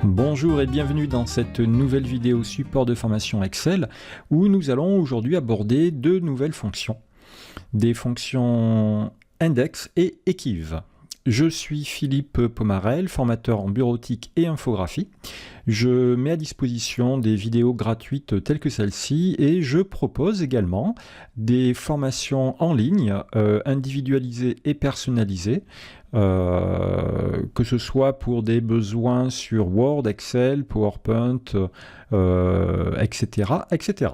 Bonjour et bienvenue dans cette nouvelle vidéo support de formation Excel où nous allons aujourd'hui aborder deux nouvelles fonctions. Des fonctions index et equiv. Je suis Philippe Pomarel, formateur en bureautique et infographie. Je mets à disposition des vidéos gratuites telles que celle-ci et je propose également des formations en ligne individualisées et personnalisées, que ce soit pour des besoins sur Word, Excel, PowerPoint, etc., etc.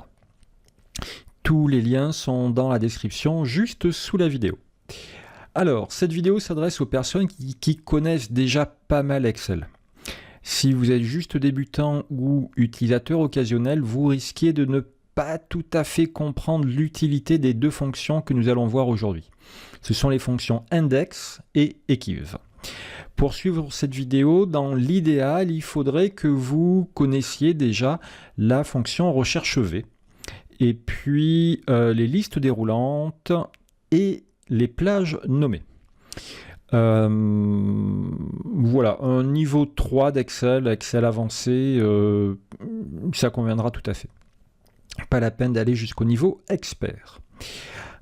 Tous les liens sont dans la description juste sous la vidéo. Alors, cette vidéo s'adresse aux personnes qui connaissent déjà pas mal Excel. Si vous êtes juste débutant ou utilisateur occasionnel, vous risquez de ne pas tout à fait comprendre l'utilité des deux fonctions que nous allons voir aujourd'hui. Ce sont les fonctions index et equiv. Pour suivre cette vidéo, dans l'idéal, il faudrait que vous connaissiez déjà la fonction recherche V, et puis les listes déroulantes et les plages nommées. Voilà, un niveau 3 d'Excel, Excel avancé, ça conviendra tout à fait. Pas la peine d'aller jusqu'au niveau expert.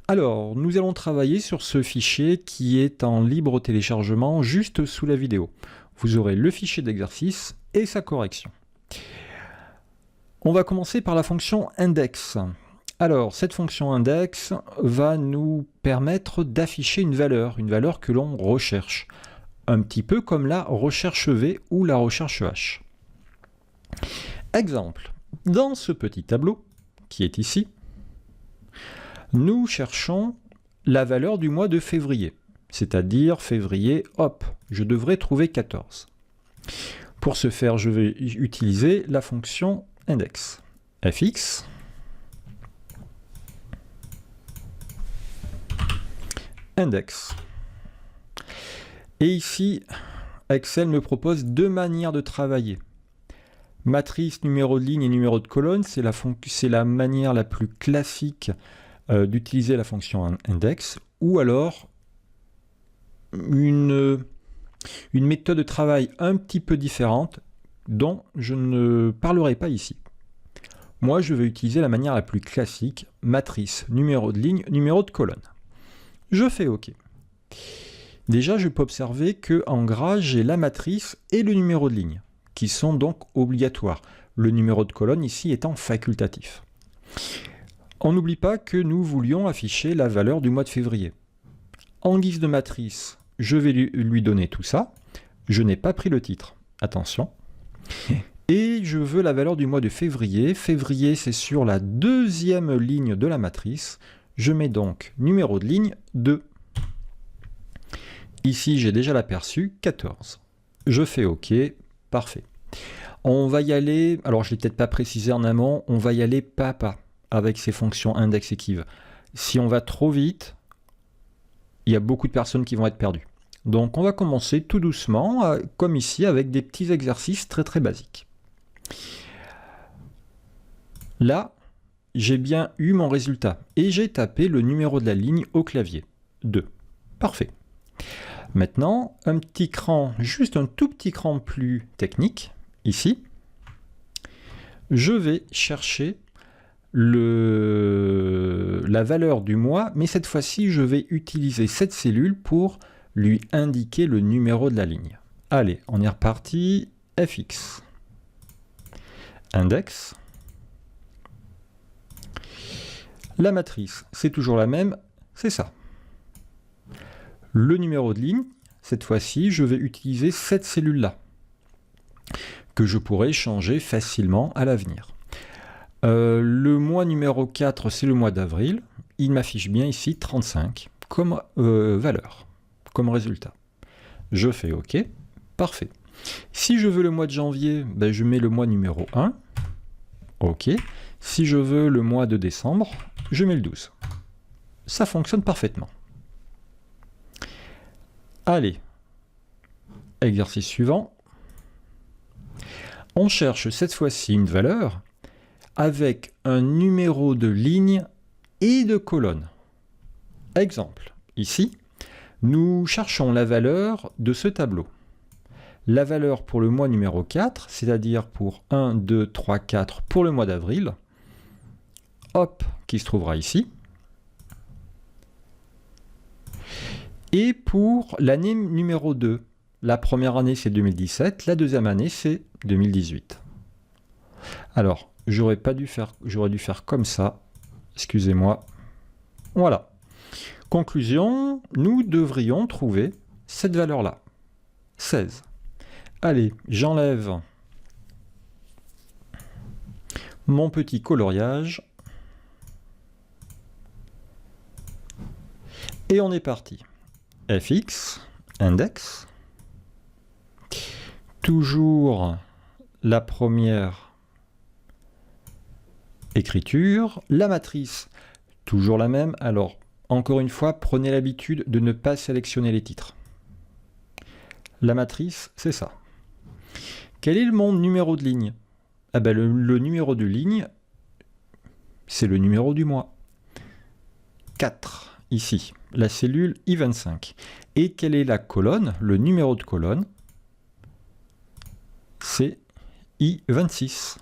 Alors, nous allons travailler sur ce fichier qui est en libre téléchargement juste sous la vidéo. Vous aurez le fichier d'exercice et sa correction. On va commencer par la fonction index. Alors, cette fonction index va nous permettre d'afficher une valeur que l'on recherche. Un petit peu comme la recherche V ou la recherche H. Exemple, dans ce petit tableau qui est ici, nous cherchons la valeur du mois de février. C'est-à-dire février, hop, je devrais trouver 14. Pour ce faire, je vais utiliser la fonction index. Fx index. Et ici, Excel me propose deux manières de travailler. Matrice, numéro de ligne et numéro de colonne, c'est la manière la plus classique d'utiliser la fonction index, ou alors une méthode de travail un petit peu différente dont je ne parlerai pas ici. Moi, je vais utiliser la manière la plus classique, matrice, numéro de ligne, numéro de colonne. Je fais OK. Déjà, je peux observer qu'en gras, j'ai la matrice et le numéro de ligne, qui sont donc obligatoires. Le numéro de colonne ici étant facultatif. On n'oublie pas que nous voulions afficher la valeur du mois de février. En guise de matrice, je vais lui donner tout ça. Je n'ai pas pris le titre. Attention. Et je veux la valeur du mois de février. Février, c'est sur la deuxième ligne de la matrice. Je mets donc numéro de ligne 2. Ici, j'ai déjà l'aperçu 14. Je fais OK. Parfait. On va y aller, alors je ne l'ai peut-être pas précisé en amont, on va y aller pas à pas avec ces fonctions index equiv. Si on va trop vite, il y a beaucoup de personnes qui vont être perdues. Donc on va commencer tout doucement, comme ici, avec des petits exercices très basiques. Là, j'ai bien eu mon résultat et j'ai tapé le numéro de la ligne au clavier. 2. Parfait. Maintenant, un petit cran, juste un tout petit cran plus technique, ici. Je vais chercher la valeur du mois, mais cette fois-ci, je vais utiliser cette cellule pour lui indiquer le numéro de la ligne. Allez, on est reparti. Fx. Index. La matrice, c'est toujours la même, c'est ça. Le numéro de ligne, cette fois-ci, je vais utiliser cette cellule-là, que je pourrai changer facilement à l'avenir. Le mois numéro 4, c'est le mois d'avril. Il m'affiche bien ici 35 comme valeur, comme résultat. Je fais OK. Parfait. Si je veux le mois de janvier, ben je mets le mois numéro 1. OK. Si je veux le mois de décembre, je mets le 12. Ça fonctionne parfaitement. Allez, exercice suivant. On cherche cette fois-ci une valeur avec un numéro de ligne et de colonne. Exemple, ici, nous cherchons la valeur de ce tableau. La valeur pour le mois numéro 4, c'est-à-dire pour 1, 2, 3, 4 pour le mois d'avril, hop, qui se trouvera ici. Et pour l'année numéro 2, la première année c'est 2017, la deuxième année c'est 2018. Alors, j'aurais dû faire comme ça, excusez-moi. Voilà. Conclusion, nous devrions trouver cette valeur-là, 16. Allez, j'enlève mon petit coloriage. Et on est parti. fx, index. Toujours la première écriture. La matrice, toujours la même. Alors, encore une fois, prenez l'habitude de ne pas sélectionner les titres. La matrice, c'est ça. Quel est mon numéro de ligne? Ah ben, le numéro de ligne, c'est le numéro du mois. 4, ici, la cellule I25. Et quelle est la colonne? Le numéro de colonne, c'est I26.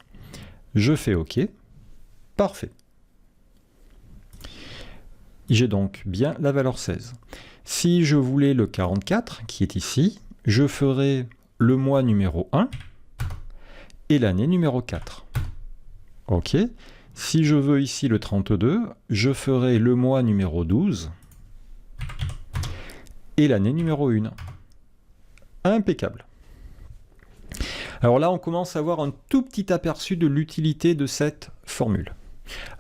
Je fais OK. Parfait. J'ai donc bien la valeur 16. Si je voulais le 44, qui est ici, je ferai le mois numéro 1 et l'année numéro 4. OK. Si je veux ici le 32, je ferai le mois numéro 12 et l'année numéro 1. Impeccable. Alors là, on commence à avoir un tout petit aperçu de l'utilité de cette formule.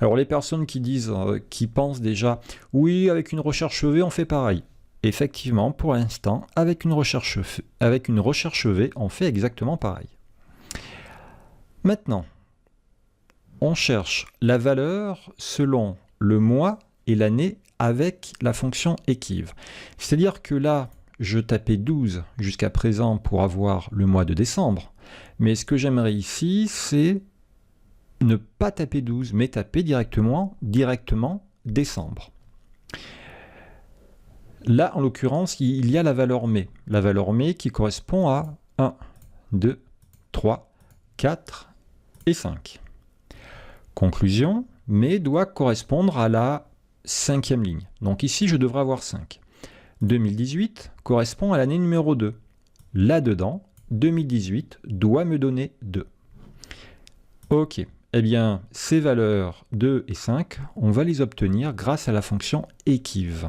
Alors les personnes qui pensent déjà, oui, avec une recherche V, on fait pareil. Effectivement, pour l'instant, avec une recherche V, on fait exactement pareil. Maintenant, on cherche la valeur selon le mois et l'année avec la fonction équive. C'est-à-dire que là, je tapais 12 jusqu'à présent pour avoir le mois de décembre. Mais ce que j'aimerais ici, c'est ne pas taper 12, mais taper directement décembre. Là, en l'occurrence, il y a la valeur mai. La valeur mai qui correspond à 1, 2, 3, 4 et 5. Conclusion, mai doit correspondre à la 5e ligne. Donc ici, je devrais avoir 5. 2018 correspond à l'année numéro 2. Là-dedans, 2018 doit me donner 2. Ok. Eh bien, ces valeurs 2 et 5, on va les obtenir grâce à la fonction équive.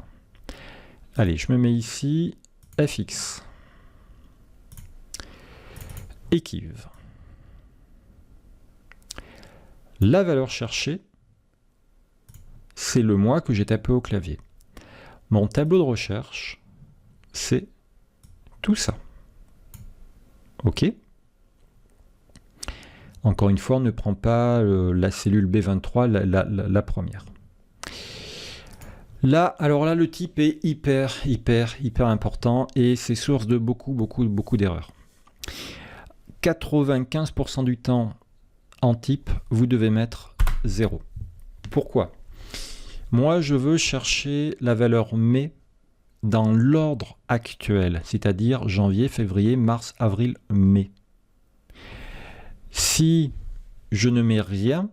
Allez, je me mets ici fx. Équive. La valeur cherchée, c'est le mois que j'ai tapé au clavier. Mon tableau de recherche, c'est tout ça. OK ? Encore une fois, on ne prend pas la cellule B23, la première. Là, alors là, le type est hyper important et c'est source de beaucoup d'erreurs. 95% du temps, en type, vous devez mettre 0. Pourquoi? Moi, je veux chercher la valeur mai dans l'ordre actuel, c'est-à-dire janvier, février, mars, avril, mai. Si je ne mets rien,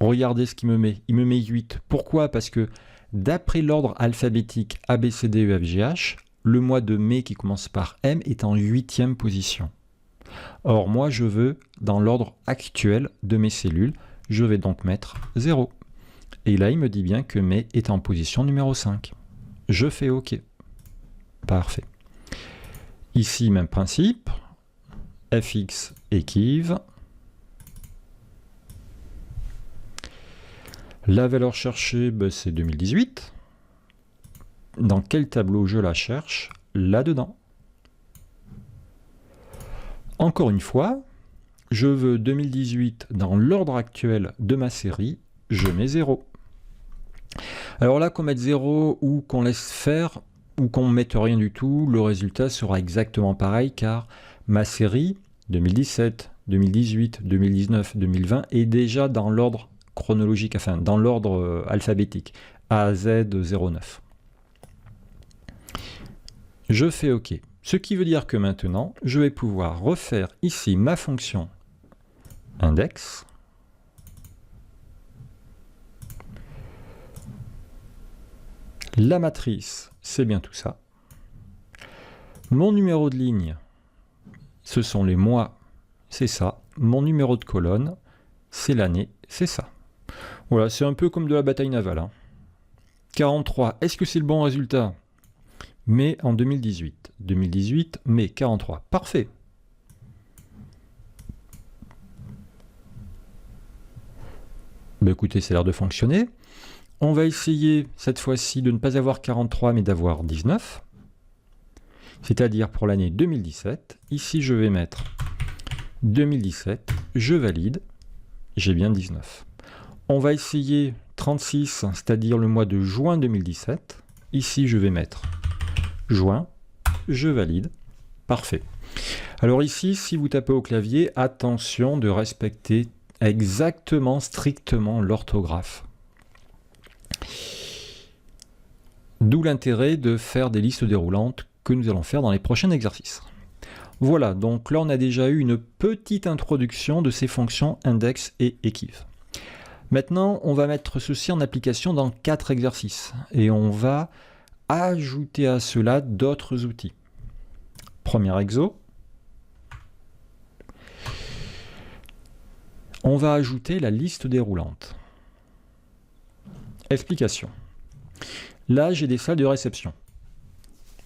regardez ce qu'il me met. Il me met 8. Pourquoi? Parce que d'après l'ordre alphabétique A, B, C, D, E, F, G, H, le mois de mai qui commence par M est en 8e position. Or, moi, je veux, dans l'ordre actuel de mes cellules, je vais donc mettre 0. Et là, il me dit bien que mai est en position numéro 5. Je fais OK. Parfait. Ici, même principe. fx équive. La valeur cherchée, c'est 2018. Dans quel tableau je la cherche? Là-dedans. Encore une fois, je veux 2018 dans l'ordre actuel de ma série, je mets 0. Alors là, qu'on mette 0 ou qu'on laisse faire, ou qu'on ne mette rien du tout, le résultat sera exactement pareil car ma série 2017, 2018, 2019, 2020 est déjà dans l'ordre chronologique, enfin dans l'ordre alphabétique, A à Z 09. Je fais OK. Ce qui veut dire que maintenant, je vais pouvoir refaire ici ma fonction index. La matrice, c'est bien tout ça. Mon numéro de ligne, ce sont les mois, c'est ça. Mon numéro de colonne, c'est l'année, c'est ça. Voilà, c'est un peu comme de la bataille navale. 43, est-ce que c'est le bon résultat? Mai en 2018. 2018, mai 43. Parfait. Ben écoutez, ça a l'air de fonctionner. On va essayer cette fois-ci de ne pas avoir 43 mais d'avoir 19. C'est-à-dire pour l'année 2017. Ici, je vais mettre 2017. Je valide. J'ai bien 19. On va essayer 36, c'est-à-dire le mois de juin 2017. Ici, je vais mettre juin. Je valide. Parfait. Alors ici, si vous tapez au clavier, attention de respecter exactement, strictement l'orthographe. D'où l'intérêt de faire des listes déroulantes que nous allons faire dans les prochains exercices. Voilà, donc là on a déjà eu une petite introduction de ces fonctions index et equiv. Maintenant, on va mettre ceci en application dans 4 exercices et on va ajouter à cela d'autres outils. Premier exo. On va ajouter la liste déroulante. Explication. Là, j'ai des salles de réception.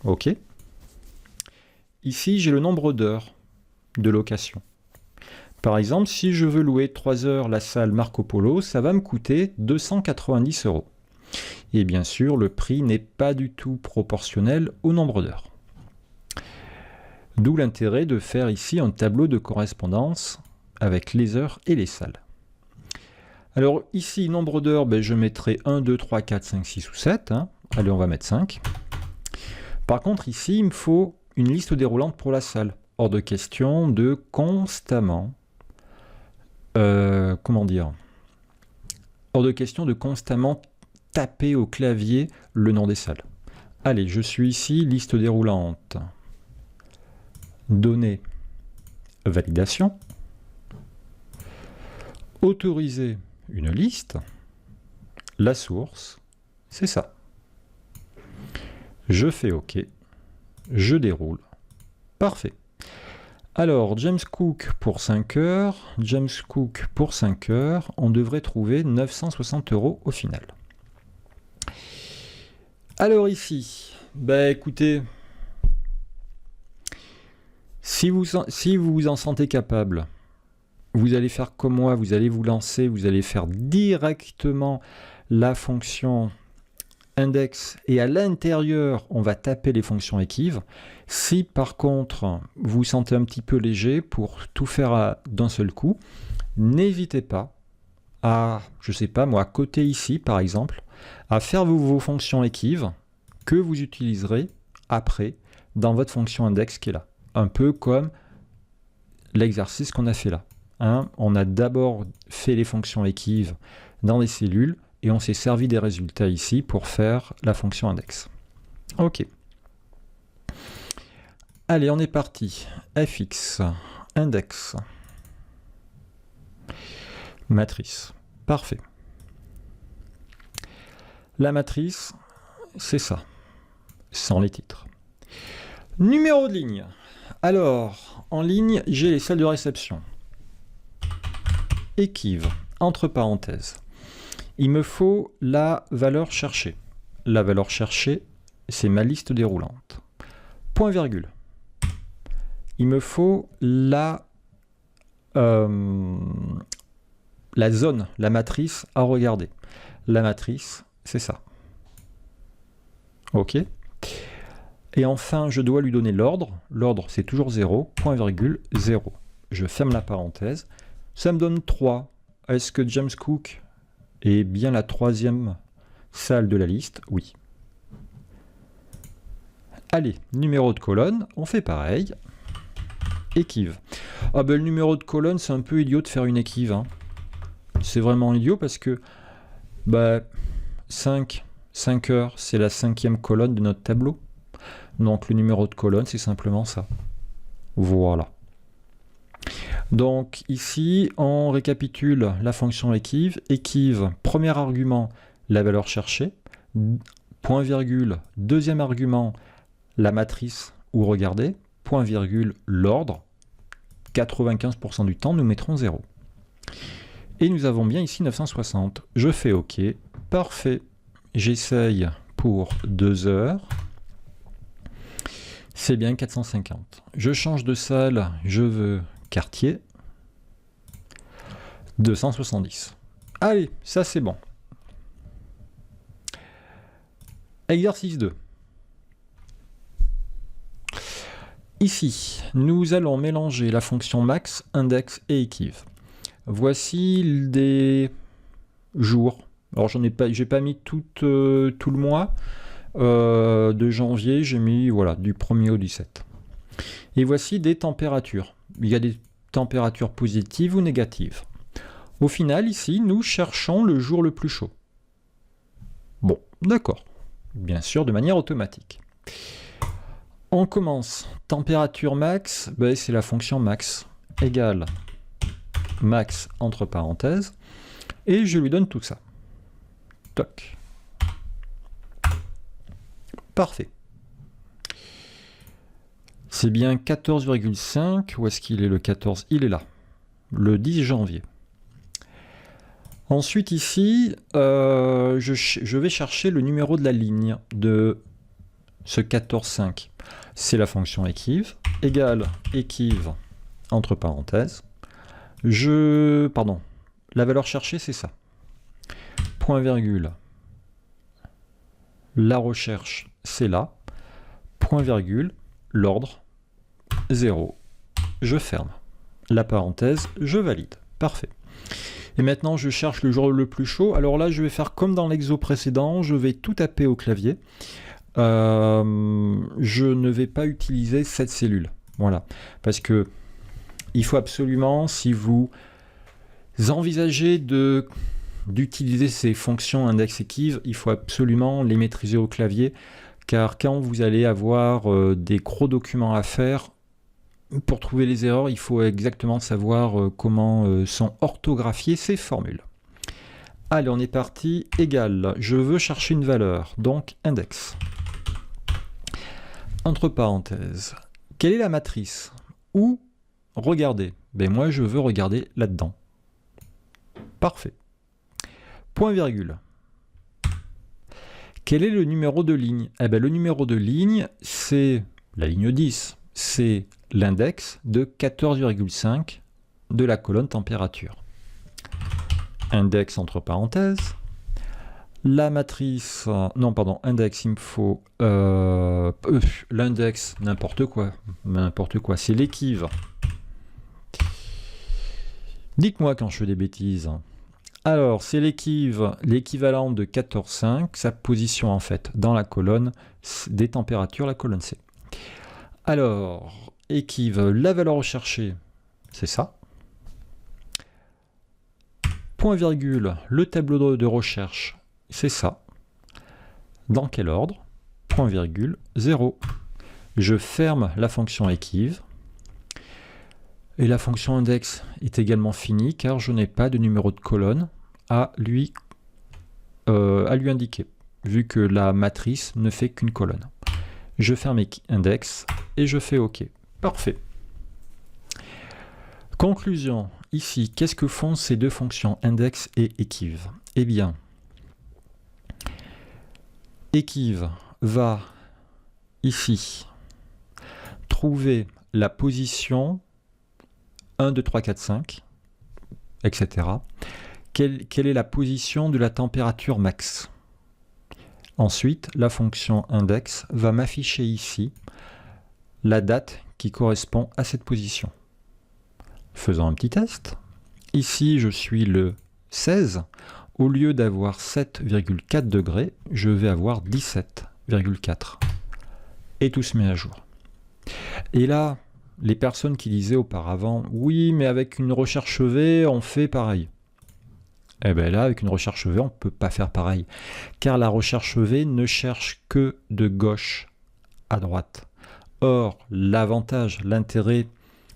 OK. Ici, j'ai le nombre d'heures de location. Par exemple, si je veux louer 3 heures la salle Marco Polo, ça va me coûter 290 €. Et bien sûr, le prix n'est pas du tout proportionnel au nombre d'heures. D'où l'intérêt de faire ici un tableau de correspondance avec les heures et les salles. Alors ici, nombre d'heures, ben, je mettrai 1, 2, 3, 4, 5, 6 ou 7. Allez, on va mettre 5. Par contre, ici, il me faut une liste déroulante pour la salle. Hors de question de constamment... Hors de question de constamment taper au clavier le nom des salles. Allez, je suis ici, liste déroulante. Données, validation. Autoriser une liste. La source, c'est ça. Je fais OK. Je déroule. Parfait. Alors, James Cook pour 5 heures. James Cook pour 5 heures. On devrait trouver 960 € au final. Alors ici, bah écoutez, si vous vous en sentez capable, vous allez faire comme moi, vous allez vous lancer, vous allez faire directement la fonction index et à l'intérieur, on va taper les fonctions equiv. Si par contre, vous sentez un petit peu léger pour tout faire d'un seul coup, n'hésitez pas à, je sais pas moi, à côté ici par exemple, à faire vos fonctions equiv que vous utiliserez après dans votre fonction index qui est là. Un peu comme l'exercice qu'on a fait là. On a d'abord fait les fonctions equiv dans les cellules et on s'est servi des résultats ici pour faire la fonction index. OK. Allez, on est parti. fx, index, matrice. Parfait. La matrice, c'est ça, sans les titres. Numéro de ligne. Alors, en ligne, j'ai les salles de réception. Equiv, entre parenthèses. Il me faut la valeur cherchée. La valeur cherchée, c'est ma liste déroulante. Point virgule. Il me faut la zone, la matrice à regarder. La matrice, c'est ça. OK. Et enfin, je dois lui donner l'ordre. L'ordre, c'est toujours 0, point virgule, 0. Je ferme la parenthèse. Ça me donne 3. Est-ce que James Cook est bien la 3e salle de la liste? Oui. Allez, numéro de colonne, on fait pareil. Équive. Ah ben le numéro de colonne, c'est un peu idiot de faire une équive. Hein. C'est vraiment idiot parce que 5 heures, c'est la 5e colonne de notre tableau. Donc le numéro de colonne, c'est simplement ça. Voilà. Donc ici, on récapitule la fonction équive. Équive, premier argument, la valeur cherchée. Point virgule, deuxième argument, la matrice ou regarder. Point virgule, l'ordre. 95% du temps, nous mettrons 0. Et nous avons bien ici 960. Je fais OK. Parfait. J'essaye pour 2 heures. C'est bien 450. Je change de salle. Je veux quartier. 270. Allez, ça c'est bon. Exercice 2. Ici, nous allons mélanger la fonction max, index et équive. Voici des jours. Alors, j'ai pas mis tout le mois de janvier. J'ai mis voilà, du 1er au 17. Et voici des températures. Il y a des températures positives ou négatives. Au final, ici, nous cherchons le jour le plus chaud. Bon, d'accord. Bien sûr, de manière automatique. On commence. Température max, c'est la fonction max égale max entre parenthèses. Et je lui donne tout ça. Toc. Parfait. C'est bien 14,5. Où est-ce qu'il est le 14? Il est là. Le 10 janvier. Ensuite ici, je vais chercher le numéro de la ligne de ce 14,5. C'est la fonction équive, égale équive, entre parenthèses. La valeur cherchée, c'est ça. Point virgule. La recherche, c'est là. Point virgule, l'ordre, 0. Je ferme. La parenthèse, je valide. Parfait. Et maintenant, je cherche le jour le plus chaud. Alors là, je vais faire comme dans l'exo précédent. Je vais tout taper au clavier. Je ne vais pas utiliser cette cellule. Voilà. Parce que il faut absolument, si vous envisagez d'utiliser ces fonctions index équive, il faut absolument les maîtriser au clavier. Car quand vous allez avoir des gros documents à faire, pour trouver les erreurs, il faut exactement savoir comment sont orthographiées ces formules. Allez, on est parti. Égal. Je veux chercher une valeur. Donc, index. Entre parenthèses. Quelle est la matrice? Ou regarder. Moi, je veux regarder là-dedans. Parfait. Point virgule. Quel est le numéro de ligne? Le numéro de ligne, c'est la ligne 10. C'est l'index de 14,5 de la colonne température. Index entre parenthèses. La matrice, index, il me faut l'index, n'importe quoi, c'est l'équive. Dites-moi quand je fais des bêtises. Alors, c'est l'équivalent de 14,5, sa position en fait dans la colonne des températures, la colonne C. Alors, équive, la valeur recherchée, c'est ça. Point virgule, le tableau de recherche, c'est ça. Dans quel ordre? Point virgule, 0. Je ferme la fonction équive. Et la fonction index est également finie car je n'ai pas de numéro de colonne à lui indiquer, vu que la matrice ne fait qu'une colonne. Je ferme index et je fais OK. Parfait. Conclusion. Ici, qu'est-ce que font ces deux fonctions, index et équive? Eh bien, équive va ici trouver la position 1, 2, 3, 4, 5, etc. Quelle est la position de la température max? Ensuite, la fonction index va m'afficher ici la date qui correspond à cette position. Faisons un petit test. Ici, je suis le 16. Au lieu d'avoir 7,4 degrés, je vais avoir 17,4. et tout se met à jour. Et là, les personnes qui disaient auparavant « Oui, mais avec une recherche V, on fait pareil ». Eh bien là, avec une recherche V, on ne peut pas faire pareil. Car la recherche V ne cherche que de gauche à droite. Or, l'avantage, l'intérêt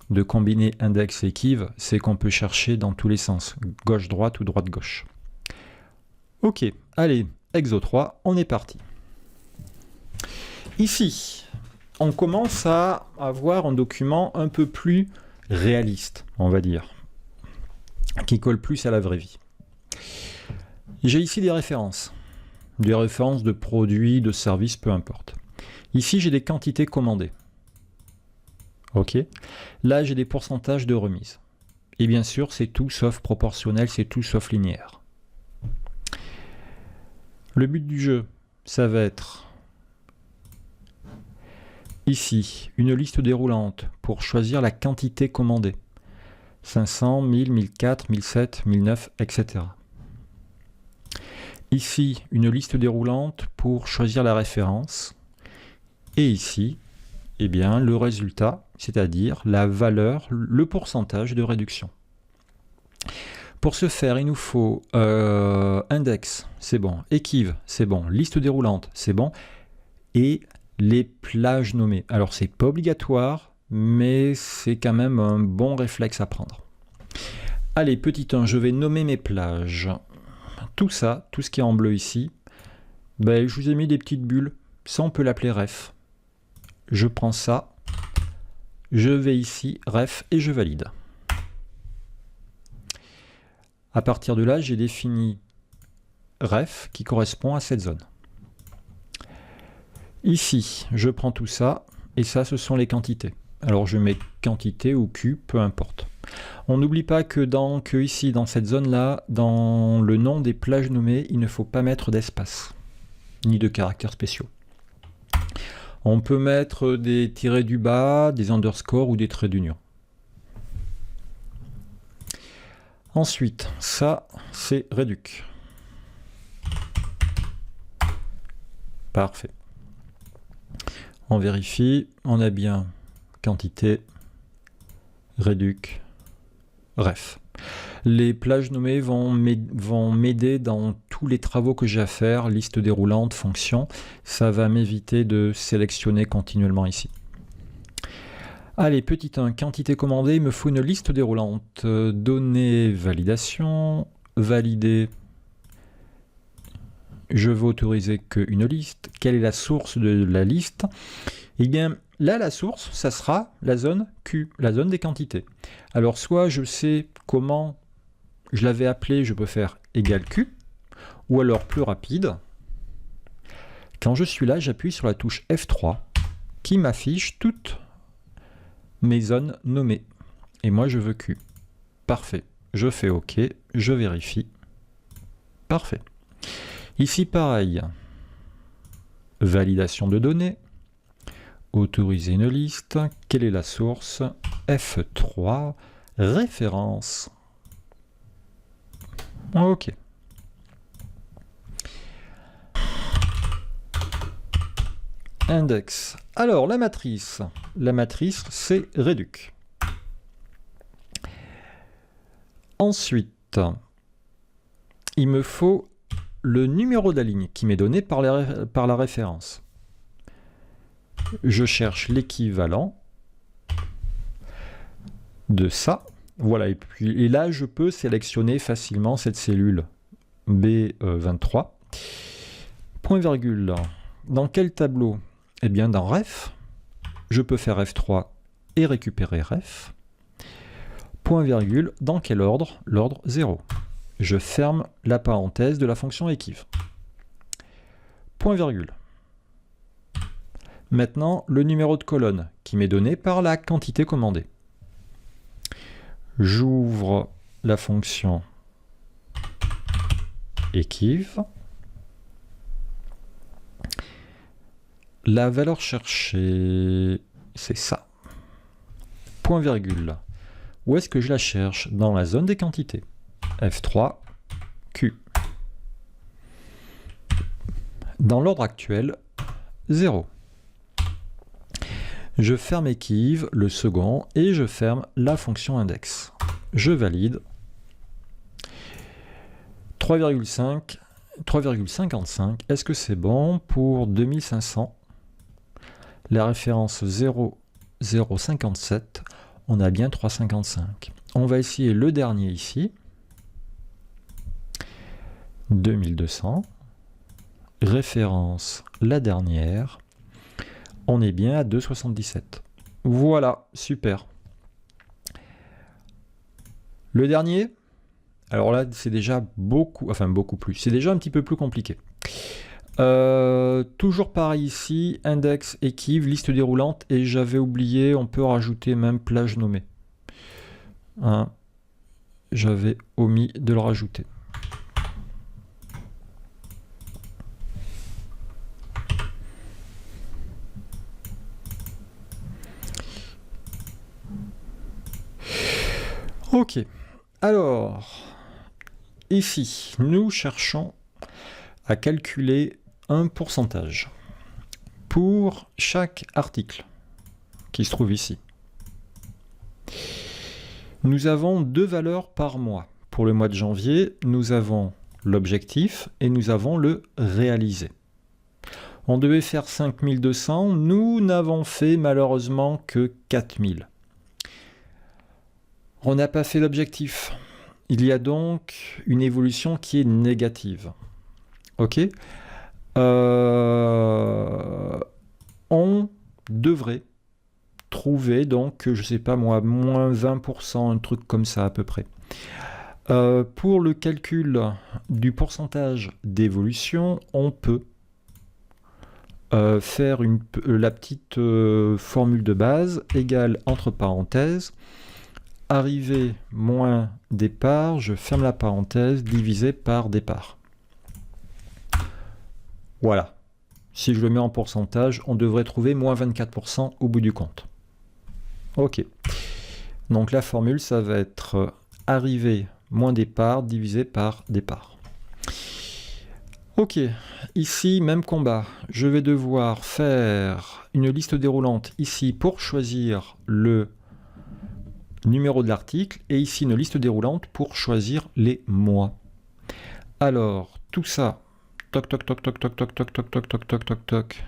de combiner index et kiv, c'est qu'on peut chercher dans tous les sens. Gauche-droite ou droite-gauche. Ok, allez, exo 3, on est parti. Ici, on commence à avoir un document un peu plus réaliste, on va dire, qui colle plus à la vraie vie. J'ai ici des références de produits, de services, peu importe. Ici, j'ai des quantités commandées. Ok. Là, j'ai des pourcentages de remise. Et bien sûr, c'est tout sauf proportionnel, c'est tout sauf linéaire. Le but du jeu, ça va être ici, une liste déroulante pour choisir la quantité commandée. 500, 1000, 1004, 1007, 1009, etc. Ici, une liste déroulante pour choisir la référence. Et ici, eh bien, le résultat, c'est-à-dire la valeur, le pourcentage de réduction. Pour ce faire, il nous faut index, c'est bon, equiv, c'est bon, liste déroulante, c'est bon, et les plages nommées. Alors, c'est pas obligatoire, mais c'est quand même un bon réflexe à prendre. Allez, petit 1, je vais nommer mes plages. Tout ça, tout ce qui est en bleu ici, ben, je vous ai mis des petites bulles. Ça, on peut l'appeler ref. Je prends ça, je vais ici, ref, et je valide. À partir de là, j'ai défini ref qui correspond à cette zone. Ici, je prends tout ça, et ça, ce sont les quantités. Alors, je mets quantité ou Q, peu importe. On n'oublie pas que ici, dans cette zone-là, dans le nom des plages nommées, il ne faut pas mettre d'espace, ni de caractères spéciaux. On peut mettre des tirets du bas, des underscores ou des traits d'union. Ensuite, ça, c'est réduc. Parfait. On vérifie, on a bien quantité, réduc, ref. Les plages nommées vont m'aider dans tous les travaux que j'ai à faire, liste déroulante, fonction. Ça va m'éviter de sélectionner continuellement ici. Allez, petit 1, quantité commandée, il me faut une liste déroulante. Données, validation, valider. Je veux autoriser qu'une liste. Quelle est la source de la liste? Eh bien, là, la source, ça sera la zone Q, la zone des quantités. Alors, soit je sais comment je l'avais appelé, je peux faire égal Q, ou alors plus rapide, quand je suis là, j'appuie sur la touche F3, qui m'affiche toutes mes zones nommées. Et moi, je veux Q. Parfait. Je fais OK, je vérifie. Parfait. Ici, pareil. Validation de données. Autoriser une liste. Quelle est la source? F3. Référence. OK. Index. Alors, la matrice. La matrice, c'est réduc. Ensuite, il me faut le numéro de la ligne qui m'est donné par la référence. Je cherche l'équivalent de ça. Voilà, et là, je peux sélectionner facilement cette cellule B23. Point virgule. Dans quel tableau? Eh bien, dans ref, je peux faire F3 et récupérer ref. Point virgule, dans quel ordre? L'ordre 0. Je ferme la parenthèse de la fonction equiv. Point virgule. Maintenant, le numéro de colonne qui m'est donné par la quantité commandée. J'ouvre la fonction equiv. La valeur cherchée, c'est ça. Point virgule. Où est-ce que je la cherche? Dans la zone des quantités. F3, Q. Dans l'ordre actuel, 0. Je ferme Equiv, le second, et je ferme la fonction index. Je valide. 3,5, 3,55. Est-ce que c'est bon pour 2500? La référence 0,057. On a bien 3,55. On va essayer le dernier ici. 2200. Référence la dernière. On est bien à 2,77. Voilà, super. Le dernier, alors là, c'est déjà beaucoup plus. C'est déjà un petit peu plus compliqué. Toujours pareil ici, index, Equiv, liste déroulante, et j'avais oublié, on peut rajouter même plage nommée. Hein, j'avais omis de le rajouter. Ok, alors, ici, nous cherchons à calculer un pourcentage pour chaque article qui se trouve ici. Nous avons deux valeurs par mois. Pour le mois de janvier, nous avons l'objectif et nous avons le réalisé. On devait faire 5200, nous n'avons fait malheureusement que 4000. On n'a pas fait l'objectif. Il y a donc une évolution qui est négative. Ok. On devrait trouver donc, je sais pas moi, moins 20%, un truc comme ça à peu près. Pour le calcul du pourcentage d'évolution, on peut faire la petite formule de base égale entre parenthèses arrivée moins départ, je ferme la parenthèse, divisé par départ. Voilà. Si je le mets en pourcentage, on devrait trouver moins 24% au bout du compte. Ok. Donc la formule, ça va être arrivée moins départ divisé par départ. Ok. Ici, même combat. Je vais devoir faire une liste déroulante ici pour choisir le numéro de l'article, et ici une liste déroulante pour choisir les mois. Alors, tout ça, toc toc toc toc toc toc toc toc toc toc toc toc toc.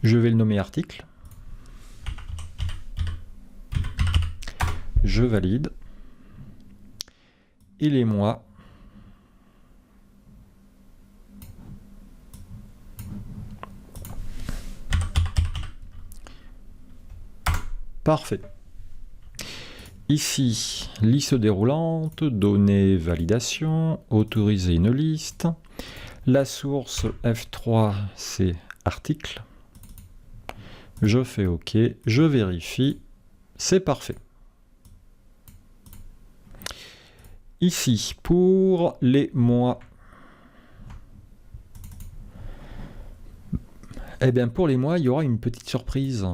Je vais le nommer article. Je valide. Et les mois. Parfait. Ici, liste déroulante, données, validation, autoriser une liste. La source F3, c'est article. Je fais OK, je vérifie, c'est parfait. Ici, pour les mois, eh bien pour les mois, il y aura une petite surprise.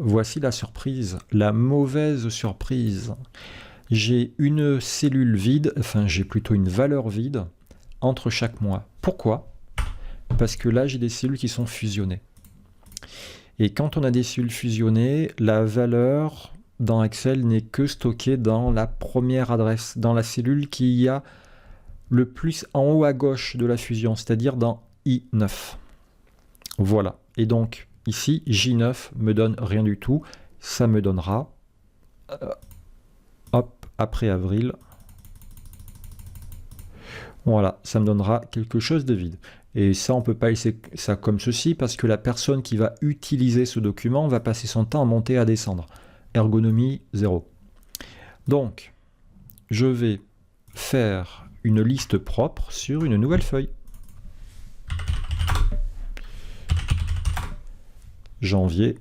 Voici la surprise, la mauvaise surprise. J'ai une cellule vide, enfin j'ai plutôt une valeur vide entre chaque mois. Pourquoi? Parce que là j'ai des cellules qui sont fusionnées. Et quand on a des cellules fusionnées, la valeur dans Excel n'est que stockée dans la première adresse, dans la cellule qui a le plus en haut à gauche de la fusion, c'est-à-dire dans I9. Voilà. Et donc ici, J9 me donne rien du tout. Ça me donnera, hop, après avril. Voilà, ça me donnera quelque chose de vide. Et ça, on ne peut pas laisser ça comme ceci parce que la personne qui va utiliser ce document va passer son temps à monter et à descendre. Ergonomie 0. Donc, je vais faire une liste propre sur une nouvelle feuille. Janvier.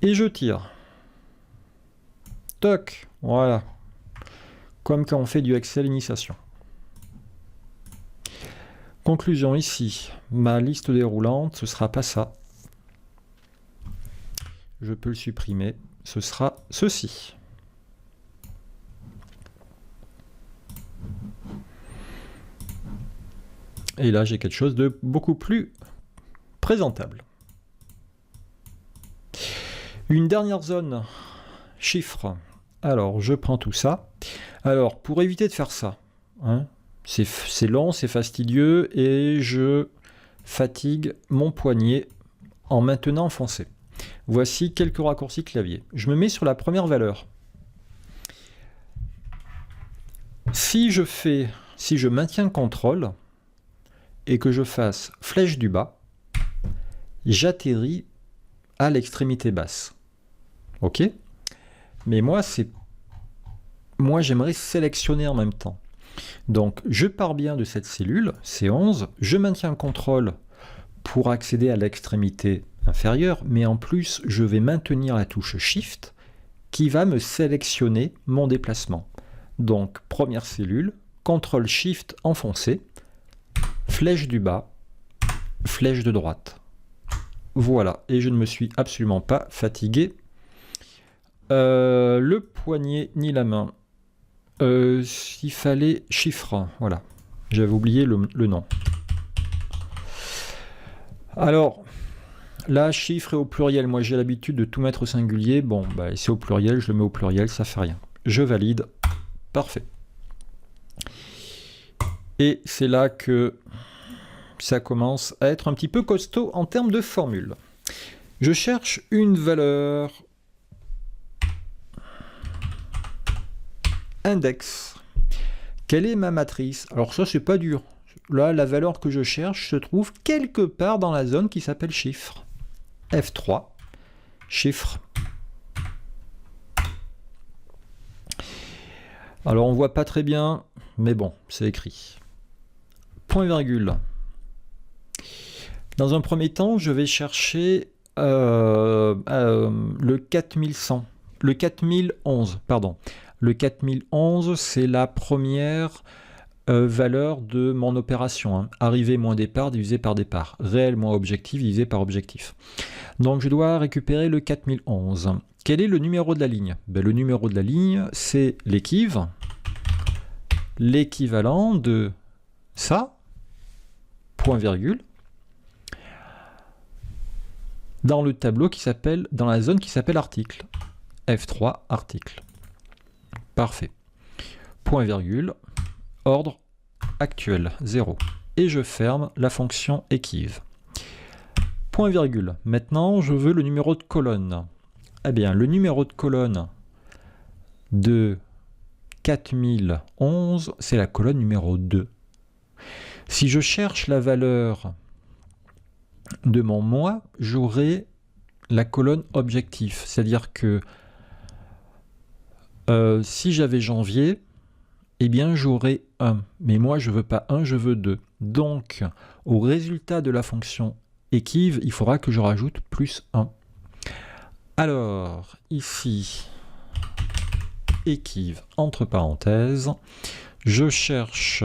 Et je tire. Toc, voilà. Comme quand on fait du Excel initiation. Conclusion ici, ma liste déroulante, ce ne sera pas ça. Je peux le supprimer, ce sera ceci. Et là, j'ai quelque chose de beaucoup plus présentable. Une dernière zone, chiffres. Alors, je prends tout ça. Alors, pour éviter de faire ça, hein, c'est long, c'est fastidieux, et je fatigue mon poignet en maintenant enfoncé. Voici quelques raccourcis clavier. Je me mets sur la première valeur. Si je maintiens CTRL et que je fasse flèche du bas, j'atterris à l'extrémité basse. Ok? Mais moi, j'aimerais sélectionner en même temps. Donc, je pars bien de cette cellule, C11, je maintiens CTRL pour accéder à l'extrémité inférieure, mais en plus, je vais maintenir la touche Shift qui va me sélectionner mon déplacement. Donc, première cellule, CTRL Shift enfoncé, flèche du bas, flèche de droite. Voilà, et je ne me suis absolument pas fatigué. Le poignet ni la main. S'il fallait chiffre, voilà. J'avais oublié le nom. Alors, là, chiffre est au pluriel. Moi, j'ai l'habitude de tout mettre au singulier. Bon, bah, c'est au pluriel, je le mets au pluriel, ça fait rien. Je valide. Parfait. Et c'est là que ça commence à être un petit peu costaud en termes de formule. Je cherche une valeur index. Quelle est ma matrice? Alors ça, c'est pas dur. Là, la valeur que je cherche se trouve quelque part dans la zone qui s'appelle chiffre. F3, chiffre. Alors on voit pas très bien, mais bon, c'est écrit. Point virgule. Dans un premier temps, je vais chercher le 4100, le 4011, pardon. Le 4011, c'est la première valeur de mon opération. Hein. Arrivée moins départ divisé par départ. Réel moins objectif divisé par objectif. Donc je dois récupérer le 4011. Quel est le numéro de la ligne? Ben, le numéro de la ligne, c'est l'équivalent de ça, point virgule, dans le tableau qui s'appelle, dans la zone qui s'appelle article. F3 article. Parfait. Point virgule, ordre actuel, 0. Et je ferme la fonction équive. Point virgule. Maintenant, je veux le numéro de colonne. Eh bien, le numéro de colonne de 4011, c'est la colonne numéro 2. Si je cherche la valeur de mon mois, j'aurai la colonne objectif. C'est-à-dire que si j'avais janvier, eh bien j'aurai 1. Mais moi, je ne veux pas 1, je veux 2. Donc, au résultat de la fonction équive, il faudra que je rajoute plus 1. Alors, ici, équive, entre parenthèses, je cherche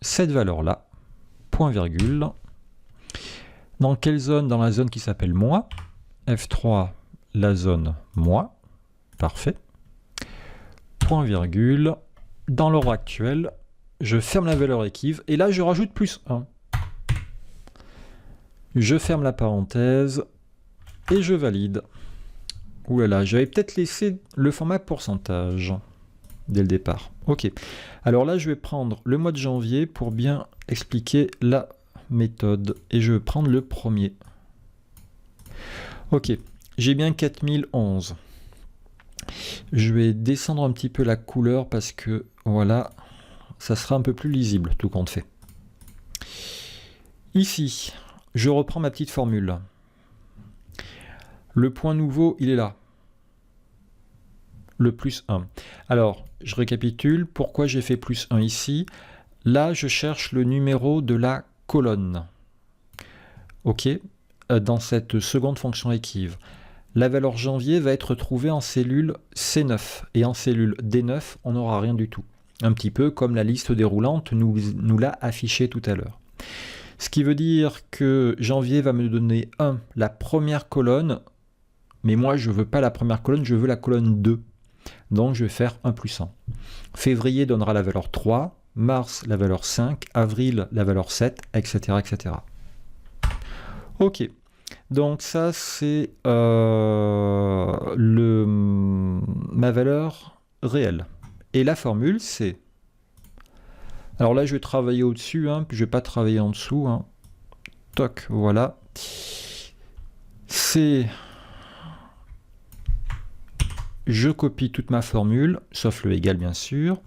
cette valeur-là, point virgule. Dans quelle zone? Dans la zone qui s'appelle mois. F3, la zone mois. Parfait. Point virgule. Dans l'ordre actuel, je ferme la valeur équive et là je rajoute plus 1. Je ferme la parenthèse et je valide. Ouh là là, j'avais peut-être laissé le format pourcentage dès le départ. Ok. Alors là, je vais prendre le mois de janvier pour bien expliquer la méthode. Et je vais prendre le premier. Ok. J'ai bien 4011. Je vais descendre un petit peu la couleur parce que, voilà, ça sera un peu plus lisible, tout compte fait. Ici, je reprends ma petite formule. Le point nouveau, il est là. Le plus 1. Alors, je récapitule. Pourquoi j'ai fait plus 1 ici? Là, je cherche le numéro de la colonne. OK. Dans cette seconde fonction équive. La valeur janvier va être trouvée en cellule C9. Et en cellule D9, on n'aura rien du tout. Un petit peu comme la liste déroulante nous l'a affiché tout à l'heure. Ce qui veut dire que janvier va me donner 1, la première colonne. Mais moi, je ne veux pas la première colonne, je veux la colonne 2. Donc, je vais faire 1 plus 1. Février donnera la valeur 3. mars la valeur 5, avril la valeur 7, etc. etc. Ok, donc ça c'est ma valeur réelle. Et la formule c'est... Alors là je vais travailler au-dessus, hein, puis je ne vais pas travailler en dessous. Hein. Toc, voilà. C'est... Je copie toute ma formule, sauf le égal bien sûr.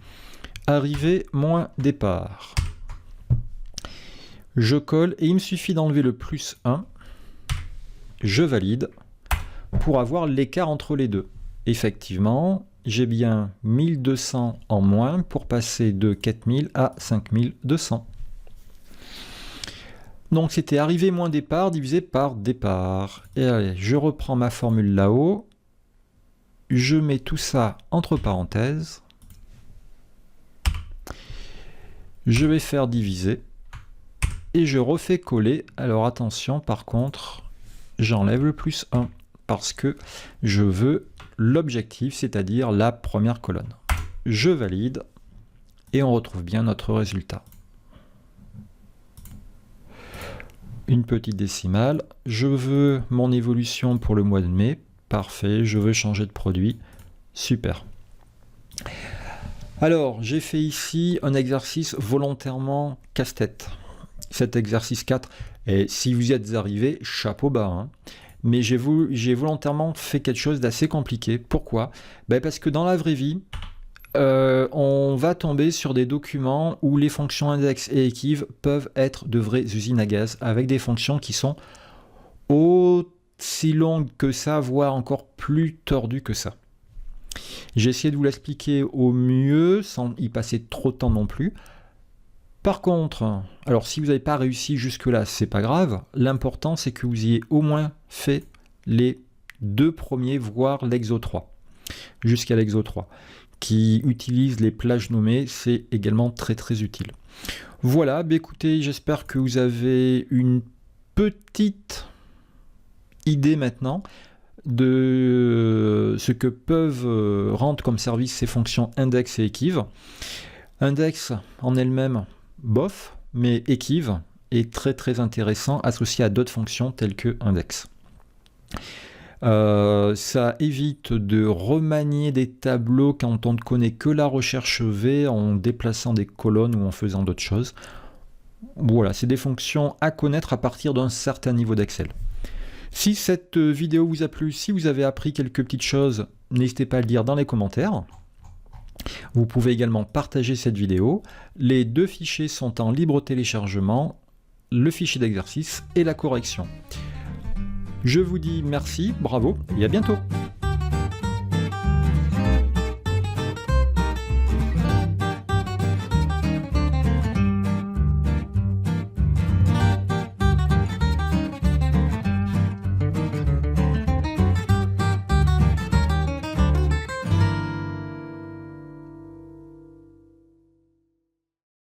Arrivée moins départ. Je colle et il me suffit d'enlever le plus 1. Je valide pour avoir l'écart entre les deux. Effectivement, j'ai bien 1200 en moins pour passer de 4000 à 5200. Donc c'était arrivée moins départ divisé par départ. Et allez, je reprends ma formule là-haut. Je mets tout ça entre parenthèses. Je vais faire diviser. Et je refais coller. Alors attention, par contre, j'enlève le plus 1. Parce que je veux l'objectif, c'est-à-dire la première colonne. Je valide. Et on retrouve bien notre résultat. Une petite décimale. Je veux mon évolution pour le mois de mai. Parfait, je veux changer de produit. Super. Alors, j'ai fait ici un exercice volontairement casse-tête. Cet exercice 4, et si vous y êtes arrivé, chapeau bas. Hein. Mais j'ai volontairement fait quelque chose d'assez compliqué. Pourquoi? Parce que dans la vraie vie, on va tomber sur des documents où les fonctions index et equiv peuvent être de vraies usines à gaz, avec des fonctions qui sont aussi longues que ça, voire encore plus tordues que ça. J'ai essayé de vous l'expliquer au mieux, sans y passer trop de temps non plus. Par contre, alors si vous n'avez pas réussi jusque-là, c'est pas grave. L'important, c'est que vous ayez au moins fait les 2 premiers, voire l'exo 3, jusqu'à l'exo 3, qui utilise les plages nommées, c'est également très très utile. Voilà, écoutez, j'espère que vous avez une petite idée maintenant de ce que peuvent rendre comme service ces fonctions index et equiv. Index en elle-même, bof, mais equiv est très très intéressant, associé à d'autres fonctions telles que index. Ça évite de remanier des tableaux quand on ne connaît que la recherche V en déplaçant des colonnes ou en faisant d'autres choses. Voilà, c'est des fonctions à connaître à partir d'un certain niveau d'Excel. Si cette vidéo vous a plu, si vous avez appris quelques petites choses, n'hésitez pas à le dire dans les commentaires. Vous pouvez également partager cette vidéo. Les 2 fichiers sont en libre téléchargement, le fichier d'exercice et la correction. Je vous dis merci, bravo et à bientôt.